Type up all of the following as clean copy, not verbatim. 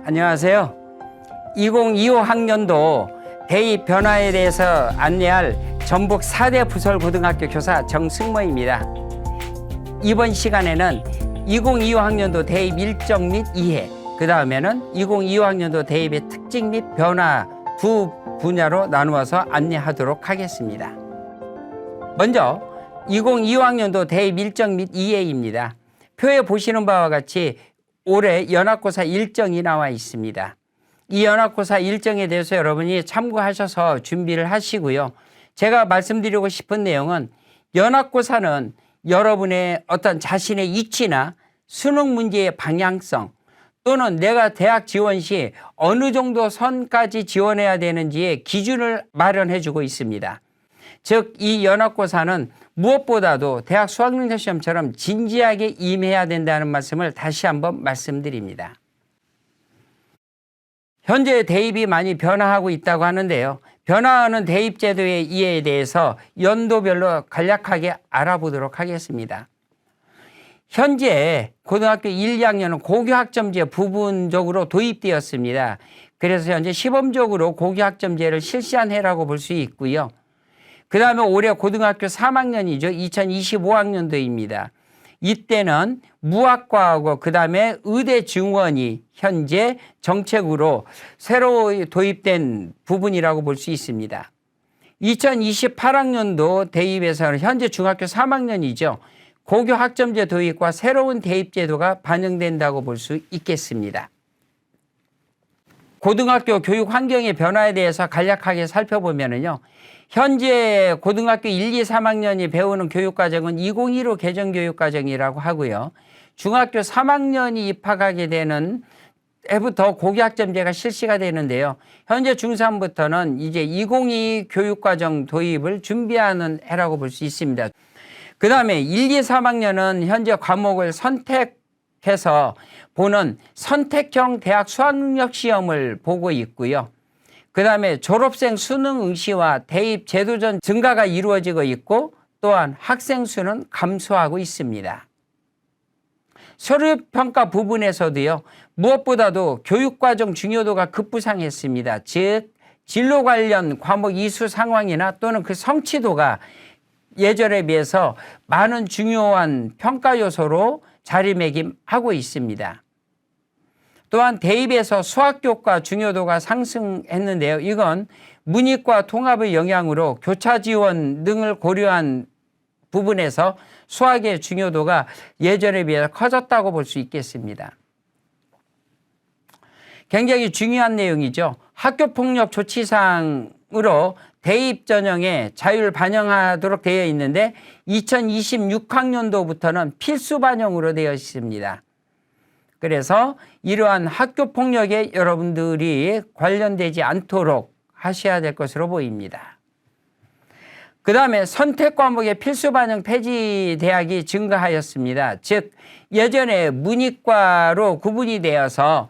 안녕하세요. 2025 학년도 대입 변화에 대해서 안내할 전북 4대 부설고등학교 교사 정승모입니다. 이번 시간에는 2025 학년도 대입 일정 및 이해, 그 다음에는 2025 학년도 대입의 특징 및 변화 두 분야로 나누어서 안내하도록 하겠습니다. 먼저 2025 학년도 대입 일정 및 이해입니다. 표에 보시는 바와 같이 올해 연합고사 일정이 나와 있습니다. 이 연합고사 일정에 대해서 여러분이 참고하셔서 준비를 하시고요. 제가 말씀드리고 싶은 내용은 연합고사는 여러분의 어떤 자신의 이치나 수능 문제의 방향성 또는 내가 대학 지원 시 어느 정도 선까지 지원해야 되는지의 기준을 마련해 주고 있습니다. 즉, 이 연합고사는 무엇보다도 대학 수학능력시험처럼 진지하게 임해야 된다는 말씀을 다시 한번 말씀드립니다. 현재 대입이 많이 변화하고 있다고 하는데요. 변화하는 대입제도의 이해에 대해서 연도별로 간략하게 알아보도록 하겠습니다. 현재 고등학교 1, 2학년은 고교학점제 부분적으로 도입되었습니다. 그래서 현재 시범적으로 고교학점제를 실시한 해라고 볼 수 있고요. 그 다음에 올해 고등학교 3학년이죠. 2025학년도입니다. 이때는 무학과하고 그 다음에 의대 증원이 현재 정책으로 새로 도입된 부분이라고 볼 수 있습니다. 2028학년도 대입에서는 현재 중학교 3학년이죠. 고교 학점제 도입과 새로운 대입 제도가 반영된다고 볼 수 있겠습니다. 고등학교 교육 환경의 변화에 대해서 간략하게 살펴보면요. 현재 고등학교 1, 2, 3학년이 배우는 교육과정은 2015 개정교육과정이라고 하고요. 중학교 3학년이 입학하게 되는 해부터 고교학점제가 실시가 되는데요. 현재 중3부터는 이제 2022 교육과정 도입을 준비하는 해라고 볼 수 있습니다. 그 다음에 1, 2, 3학년은 현재 과목을 선택해서 보는 선택형 대학 수학능력시험을 보고 있고요. 그 다음에 졸업생 수능 응시와 대입 제도전 증가가 이루어지고 있고 또한 학생 수는 감소하고 있습니다. 서류평가 부분에서도요. 무엇보다도 교육과정 중요도가 급부상했습니다. 즉 진로 관련 과목 이수 상황이나 또는 그 성취도가 예전에 비해서 많은 중요한 평가 요소로 자리매김하고 있습니다. 또한 대입에서 수학교과 중요도가 상승했는데요. 이건 문이과 통합의 영향으로 교차 지원 등을 고려한 부분에서 수학의 중요도가 예전에 비해 커졌다고 볼 수 있겠습니다. 굉장히 중요한 내용이죠. 학교폭력 조치상으로 대입 전형에 자율 반영하도록 되어 있는데 2026학년도부터는 필수 반영으로 되어 있습니다. 그래서 이러한 학교폭력에 여러분들이 관련되지 않도록 하셔야 될 것으로 보입니다. 그 다음에 선택 과목의 필수 반영 폐지 대학이 증가하였습니다. 즉 예전에 문이과로 구분이 되어서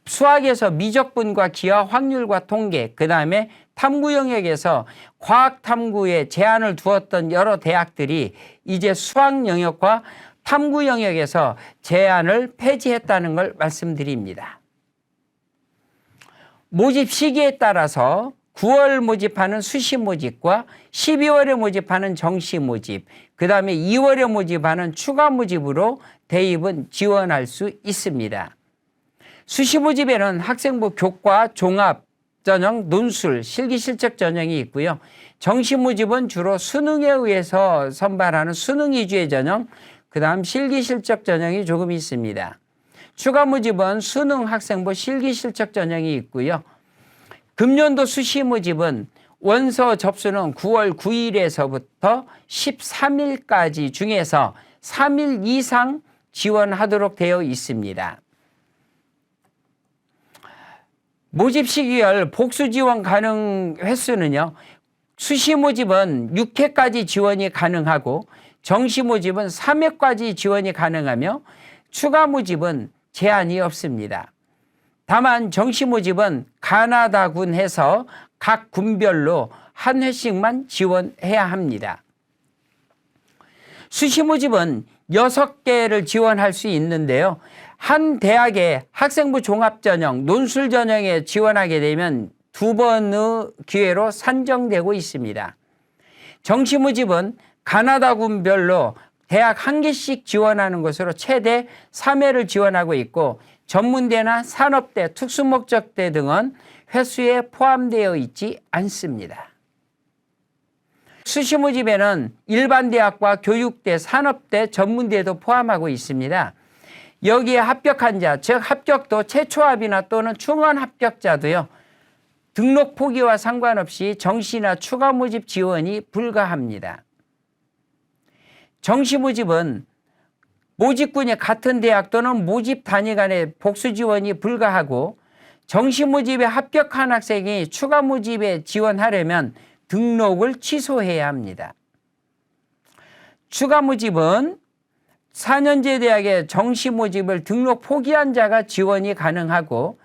수학에서 미적분과 기하 확률과 통계, 그 다음에 탐구 영역에서 과학 탐구에 제한을 두었던 여러 대학들이 이제 수학 영역과 탐구 영역에서 제한을 폐지했다는 걸 말씀드립니다. 모집 시기에 따라서 9월 모집하는 수시 모집과 12월에 모집하는 정시 모집, 그 다음에 2월에 모집하는 추가 모집으로 대입은 지원할 수 있습니다. 수시 모집에는 학생부 교과, 종합 전형, 논술, 실기 실적 전형이 있고요. 정시 모집은 주로 수능에 의해서 선발하는 수능 위주의 전형, 그 다음 실기 실적 전형이 조금 있습니다. 추가 모집은 수능 학생부 실기 실적 전형이 있고요. 금년도 수시 모집은 원서 접수는 9월 9일에서부터 13일까지 중에서 3일 이상 지원하도록 되어 있습니다. 모집 시기별 복수 지원 가능 횟수는요. 수시 모집은 6회까지 지원이 가능하고 정시 모집은 3회까지 지원이 가능하며 추가 모집은 제한이 없습니다. 다만 정시 모집은 가나다군 해서 각 군별로 한 회씩만 지원해야 합니다. 수시 모집은 6개를 지원할 수 있는데요. 한 대학의 학생부 종합전형, 논술전형에 지원하게 되면 2번의 기회로 산정되고 있습니다. 정시모집은 가나다군별로 대학 1개씩 지원하는 것으로 최대 3회를 지원하고 있고 전문대나 산업대, 특수목적대 등은 횟수에 포함되어 있지 않습니다. 수시모집에는 일반 대학과 교육대, 산업대, 전문대도 포함하고 있습니다. 여기에 합격한 자, 즉 합격도 최초합이나 또는 충원 합격자도요. 등록 포기와 상관없이 정시나 추가 모집 지원이 불가합니다. 정시 모집은 모집군이 같은 대학 또는 모집 단위 간의 복수 지원이 불가하고 정시 모집에 합격한 학생이 추가 모집에 지원하려면 등록을 취소해야 합니다. 추가 모집은 4년제 대학의 정시 모집을 등록 포기한 자가 지원이 가능하고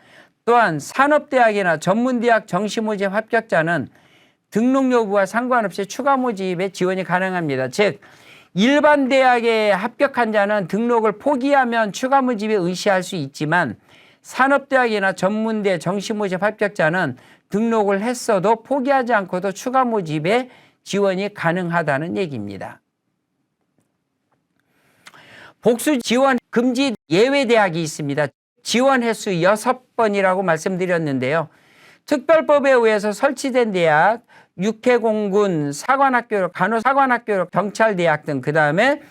또한 산업대학이나 전문대학 정시 모집 합격자는 등록 여부와 상관없이 추가 모집에 지원이 가능합니다. 즉 일반 대학에 합격한 자는 등록을 포기하면 추가 모집에 의시할 수 있지만 산업대학이나 전문대 정시 모집 합격자는 등록을 했어도 포기하지 않고도 추가 모집에 지원이 가능하다는 얘기입니다. 복수 지원 금지 예외 대학이 있습니다. 지원 횟수 6번이라고 말씀드렸는데요. 특별법에 의해서 설치된 대학, 육해공군, 사관학교, 간호사관학교, 경찰대학 등 그다음에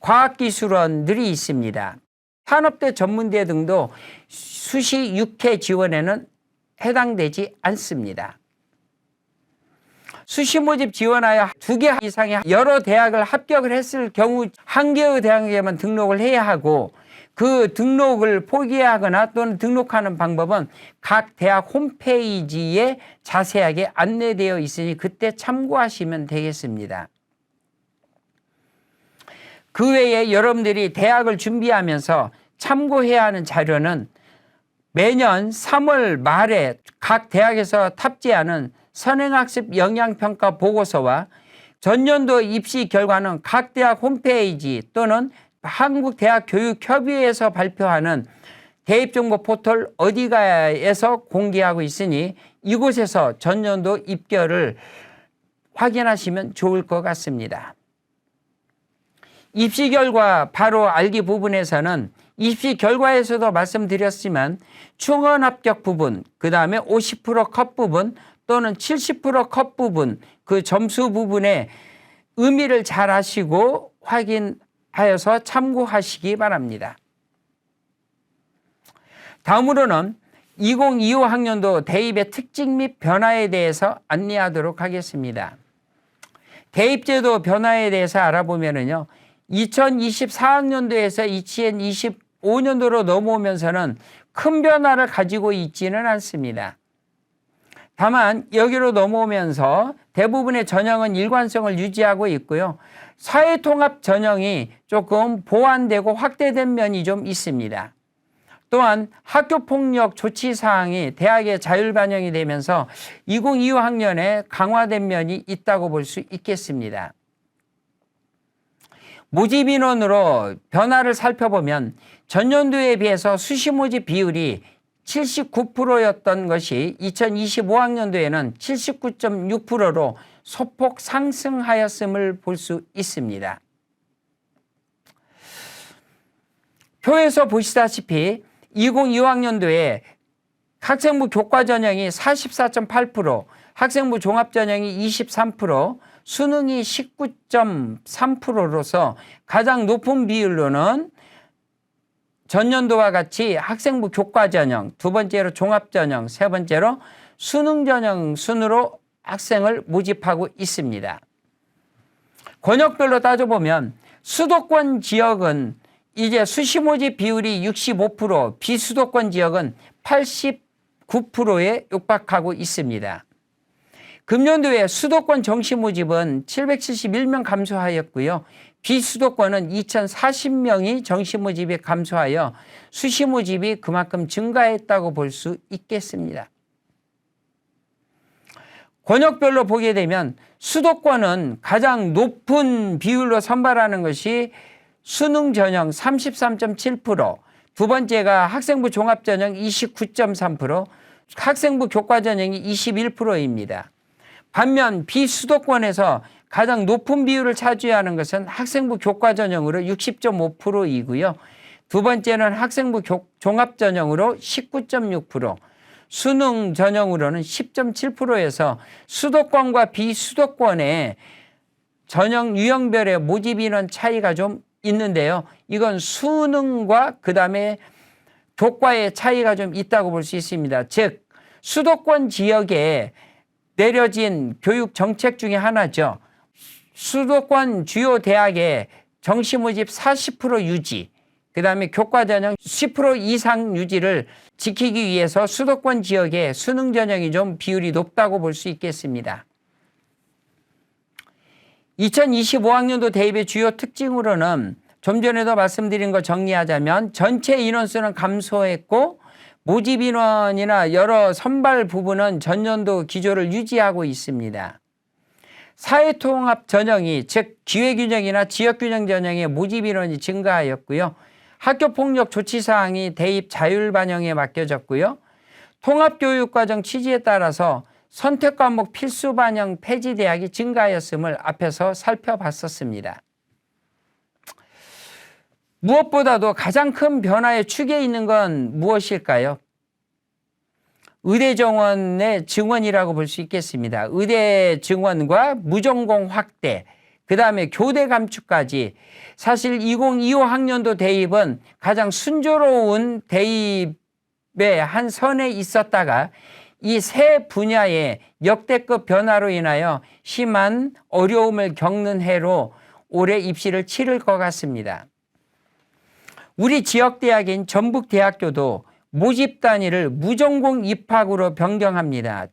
과학기술원들이 있습니다. 산업대, 전문대 등도 수시 육해 지원에는 해당되지 않습니다. 수시 모집 지원하여 2개 이상의 여러 대학을 합격을 했을 경우 1개의 대학에만 등록을 해야 하고 그 등록을 포기하거나 또는 등록하는 방법은 각 대학 홈페이지에 자세하게 안내되어 있으니 그때 참고하시면 되겠습니다. 그 외에 여러분들이 대학을 준비하면서 참고해야 하는 자료는 매년 3월 말에 각 대학에서 탑재하는 선행학습 영향평가 보고서와 전년도 입시 결과는 각 대학 홈페이지 또는 한국대학교육협의회에서 발표하는 대입정보 포털 어디가에서 공개하고 있으니 이곳에서 전년도 입결을 확인하시면 좋을 것 같습니다. 입시 결과 바로 알기 부분에서는 입시 결과에서도 말씀드렸지만 충원 합격 부분, 그 다음에 50% 컷 부분 또는 70% 컷 부분 그 점수 부분의 의미를 잘 아시고 확인하여서 참고하시기 바랍니다. 다음으로는 2025 학년도 대입의 특징 및 변화에 대해서 안내하도록 하겠습니다. 대입제도 변화에 대해서 알아보면요. 2024학년도에서 2025년도로 넘어오면서는 큰 변화를 가지고 있지는 않습니다. 다만 여기로 넘어오면서 대부분의 전형은 일관성을 유지하고 있고요. 사회통합 전형이 조금 보완되고 확대된 면이 좀 있습니다. 또한 학교폭력 조치사항이 대학에 자율반영이 되면서 2025 학년에 강화된 면이 있다고 볼 수 있겠습니다. 모집 인원으로 변화를 살펴보면 전년도에 비해서 수시 모집 비율이 79%였던 것이 2025학년도에는 79.6%로 소폭 상승하였음을 볼 수 있습니다. 표에서 보시다시피 2025학년도에 학생부 교과 전형이 44.8%, 학생부 종합 전형이 23%, 수능이 19.3%로서 가장 높은 비율로는 전년도와 같이 학생부 교과 전형, 두 번째로 종합 전형, 세 번째로 수능 전형 순으로 학생을 모집하고 있습니다. 권역별로 따져보면 수도권 지역은 이제 수시 모집 비율이 65%, 비수도권 지역은 89%에 육박하고 있습니다. 금년도에 수도권 정시 모집은 771명 감소하였고요. 비수도권은 2040명이 정시 모집이 감소하여 수시 모집이 그만큼 증가했다고 볼 수 있겠습니다. 권역별로 보게 되면 수도권은 가장 높은 비율로 선발하는 것이 수능 전형 33.7%, 두 번째가 학생부 종합전형 29.3%, 학생부 교과전형이 21%입니다. 반면 비수도권에서 가장 높은 비율을 차지하는 것은 학생부 교과전형으로 60.5%이고요. 두 번째는 학생부 종합전형으로 19.6%, 수능 전형으로는 10.7%에서 수도권과 비수도권의 전형 유형별의 모집 인원 차이가 좀 있는데요. 이건 수능과 그다음에 교과의 차이가 좀 있다고 볼 수 있습니다. 즉 수도권 지역에 내려진 교육 정책 중에 하나죠. 수도권 주요 대학의 정시 모집 40% 유지, 그다음에 교과 전형 10% 이상 유지를 지키기 위해서 수도권 지역의 수능 전형이 좀 비율이 높다고 볼 수 있겠습니다. 2025학년도 대입의 주요 특징으로는 좀 전에도 말씀드린 거 정리하자면 전체 인원수는 감소했고 모집 인원이나 여러 선발 부분은 전년도 기조를 유지하고 있습니다. 사회통합 전형이 즉 기회균형이나 지역균형 전형의 모집 인원이 증가하였고요. 학교폭력 조치사항이 대입 자율반영에 맡겨졌고요. 통합교육과정 취지에 따라서 선택과목 필수반영 폐지 대학이 증가하였음을 앞에서 살펴봤었습니다. 무엇보다도 가장 큰 변화의 축에 있는 건 무엇일까요? 의대 정원의 증원이라고 볼 수 있겠습니다. 의대 증원과 무전공 확대, 그 다음에 교대 감축까지 사실 2025 학년도 대입은 가장 순조로운 대입의 한 선에 있었다가 이 세 분야의 역대급 변화로 인하여 심한 어려움을 겪는 해로 올해 입시를 치를 것 같습니다. 우리 지역대학인 전북대학교도 모집 단위를 무전공 입학으로 변경합니다.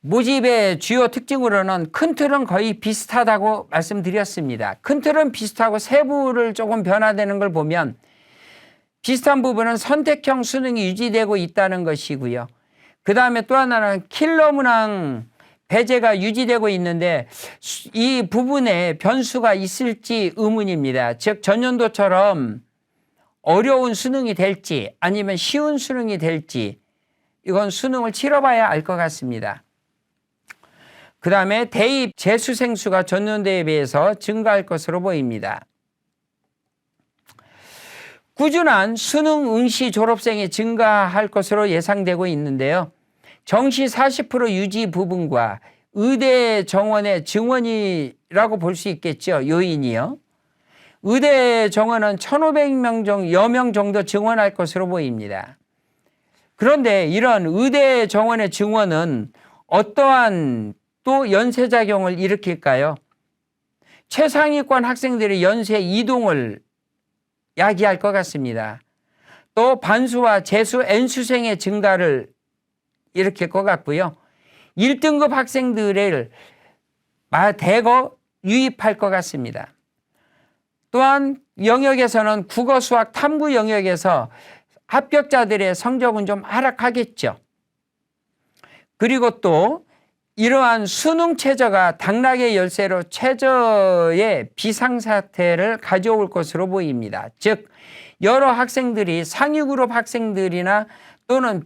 모집의 주요 특징으로는 큰 틀은 거의 비슷하다고 말씀드렸습니다. 큰 틀은 비슷하고 세부를 조금 변화되는 걸 보면 비슷한 부분은 선택형 수능이 유지되고 있다는 것이고요. 그 다음에 또 하나는 킬러 문항 배제가 유지되고 있는데 이 부분에 변수가 있을지 의문입니다. 즉 전년도처럼 어려운 수능이 될지 아니면 쉬운 수능이 될지 이건 수능을 치러봐야 알 것 같습니다. 그 다음에 대입 재수생 수가 전년도에 비해서 증가할 것으로 보입니다. 꾸준한 수능 응시 졸업생이 증가할 것으로 예상되고 있는데요. 정시 40% 유지 부분과 의대 정원의 증원이라고 볼 수 있겠죠. 요인이요. 의대 정원은 1,500여 명 정도 증원할 것으로 보입니다. 그런데 이런 의대 정원의 증원은 어떠한 또 연쇄작용을 일으킬까요? 최상위권 학생들의 연쇄 이동을 야기할 것 같습니다. 또 반수와 재수 N수생의 증가를 일으킬 것 같고요. 1등급 학생들을 대거 유입할 것 같습니다. 또한 영역에서는 국어, 수학, 탐구 영역에서 합격자들의 성적은 좀 하락하겠죠. 그리고 또 이러한 수능 최저가 당락의 열쇠로 최저의 비상사태를 가져올 것으로 보입니다. 즉 여러 학생들이 상위 그룹 학생들이나 또는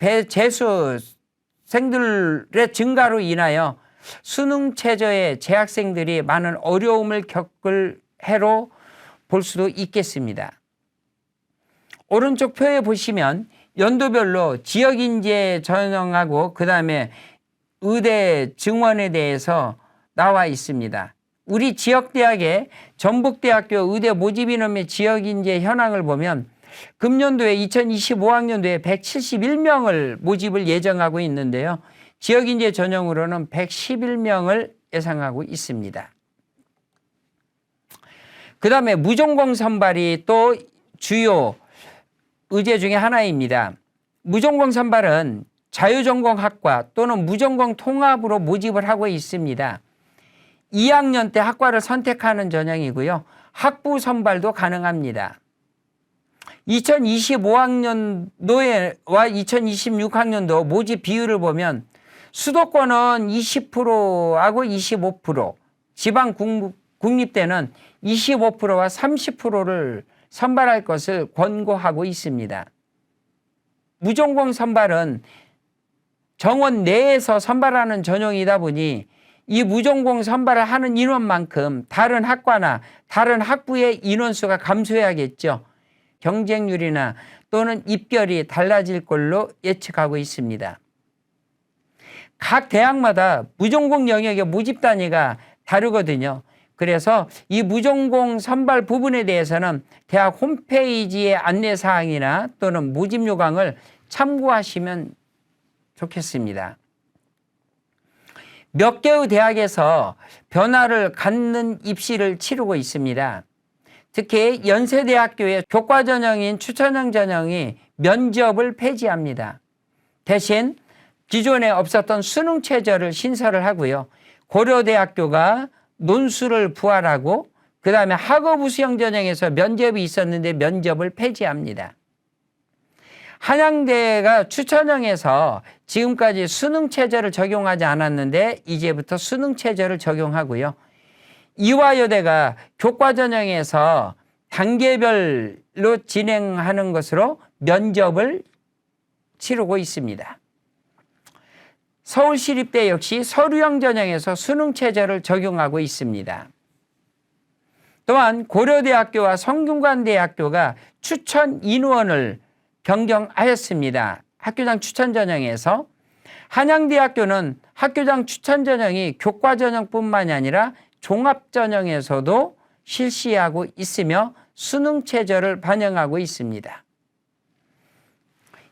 재수생들의 증가로 인하여 수능 최저의 재학생들이 많은 어려움을 겪을 해로 볼 수도 있겠습니다. 오른쪽 표에 보시면 연도별로 지역인재 전형하고 그 다음에 의대 증원에 대해서 나와 있습니다. 우리 지역대학의 전북대학교 의대 모집 인원의 지역인재 현황을 보면 금년도에 2025학년도에 171명을 모집을 예정하고 있는데요. 지역인재 전형으로는 111명을 예상하고 있습니다. 그 다음에 무전공 선발이 또 주요 의제 중에 하나입니다. 무전공 선발은 자유전공학과 또는 무전공 통합으로 모집을 하고 있습니다. 2학년 때 학과를 선택하는 전형이고요. 학부 선발도 가능합니다. 2025학년도와 2026학년도 모집 비율을 보면 수도권은 20%하고 25%, 지방 국립대는 25%와 30%를 선발할 것을 권고하고 있습니다. 무전공 선발은 정원 내에서 선발하는 전형이다 보니 이 무전공 선발을 하는 인원만큼 다른 학과나 다른 학부의 인원수가 감소해야겠죠. 경쟁률이나 또는 입결이 달라질 걸로 예측하고 있습니다. 각 대학마다 무전공 영역의 모집 단위가 다르거든요. 그래서 이 무전공 선발 부분에 대해서는 대학 홈페이지의 안내사항이나 또는 모집 요강을 참고하시면 좋겠습니다. 몇 개의 대학에서 변화를 갖는 입시를 치르고 있습니다. 특히 연세대학교의 교과전형인 추천형 전형이 면접을 폐지합니다. 대신 기존에 없었던 수능체제를 신설을 하고요. 고려대학교가 논술을 부활하고 그 다음에 학업우수형 전형에서 면접이 있었는데 면접을 폐지합니다. 한양대가 추천형에서 지금까지 수능체제를 적용하지 않았는데 이제부터 수능체제를 적용하고요. 이화여대가 교과전형에서 단계별로 진행하는 것으로 면접을 치르고 있습니다. 서울시립대 역시 서류형 전형에서 수능체제를 적용하고 있습니다. 또한 고려대학교와 성균관대학교가 추천 인원을 변경하였습니다. 학교장 추천 전형에서 한양대학교는 학교장 추천 전형이 교과 전형뿐만이 아니라 종합 전형에서도 실시하고 있으며 수능 체제를 반영하고 있습니다.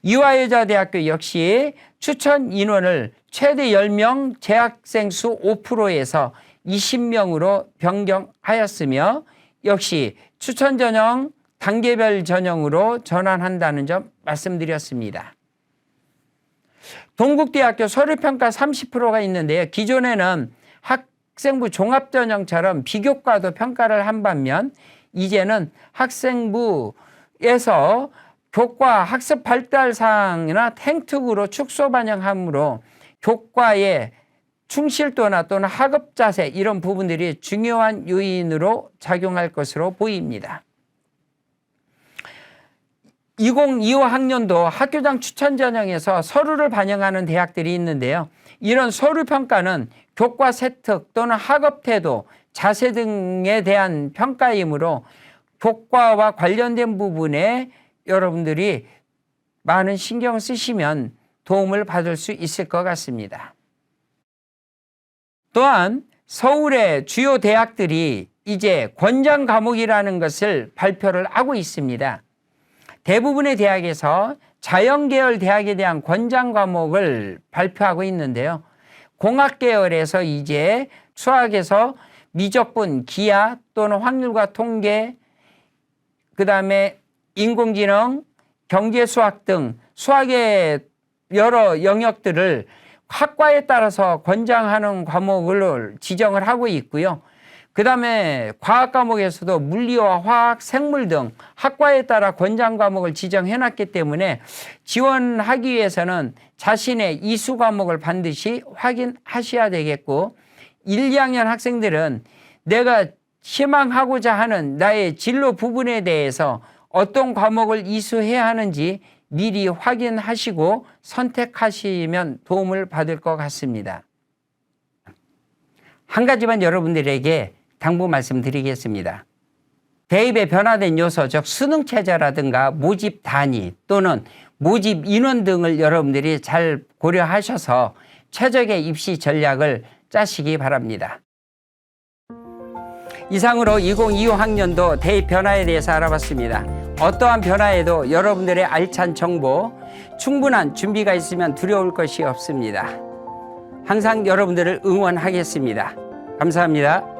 이화여자대학교 역시 추천 인원을 최대 10명, 재학생 수 5%에서 20명으로 변경하였으며 역시 추천 전형, 단계별 전형으로 전환한다는 점 말씀드렸습니다. 동국대학교 서류평가 30%가 있는데요. 기존에는 학생부 종합전형처럼 비교과도 평가를 한 반면 이제는 학생부에서 교과 학습 발달 사항이나 행특으로 축소 반영함으로 교과의 충실도나 또는 학업 자세 이런 부분들이 중요한 요인으로 작용할 것으로 보입니다. 2025 학년도 학교장 추천 전형에서 서류를 반영하는 대학들이 있는데요. 이런 서류 평가는 교과 세특 또는 학업 태도, 자세 등에 대한 평가이므로 교과와 관련된 부분에 여러분들이 많은 신경 쓰시면 도움을 받을 수 있을 것 같습니다. 또한 서울의 주요 대학들이 이제 권장 과목이라는 것을 발표를 하고 있습니다. 대부분의 대학에서 자연계열 대학에 대한 권장 과목을 발표하고 있는데요. 공학계열에서 이제 수학에서 미적분, 기하 또는 확률과 통계, 그 다음에 인공지능, 경제수학 등 수학의 여러 영역들을 학과에 따라서 권장하는 과목을 지정을 하고 있고요. 그 다음에 과학 과목에서도 물리와 화학, 생물 등 학과에 따라 권장 과목을 지정해놨기 때문에 지원하기 위해서는 자신의 이수 과목을 반드시 확인하셔야 되겠고 1, 2학년 학생들은 내가 희망하고자 하는 나의 진로 부분에 대해서 어떤 과목을 이수해야 하는지 미리 확인하시고 선택하시면 도움을 받을 것 같습니다. 한 가지만 여러분들에게 당부 말씀드리겠습니다. 대입의 변화된 요소, 즉 수능체제라든가 모집 단위 또는 모집 인원 등을 여러분들이 잘 고려하셔서 최적의 입시 전략을 짜시기 바랍니다. 이상으로 2025 학년도 대입 변화에 대해서 알아봤습니다. 어떠한 변화에도 여러분들의 알찬 정보, 충분한 준비가 있으면 두려울 것이 없습니다. 항상 여러분들을 응원하겠습니다. 감사합니다.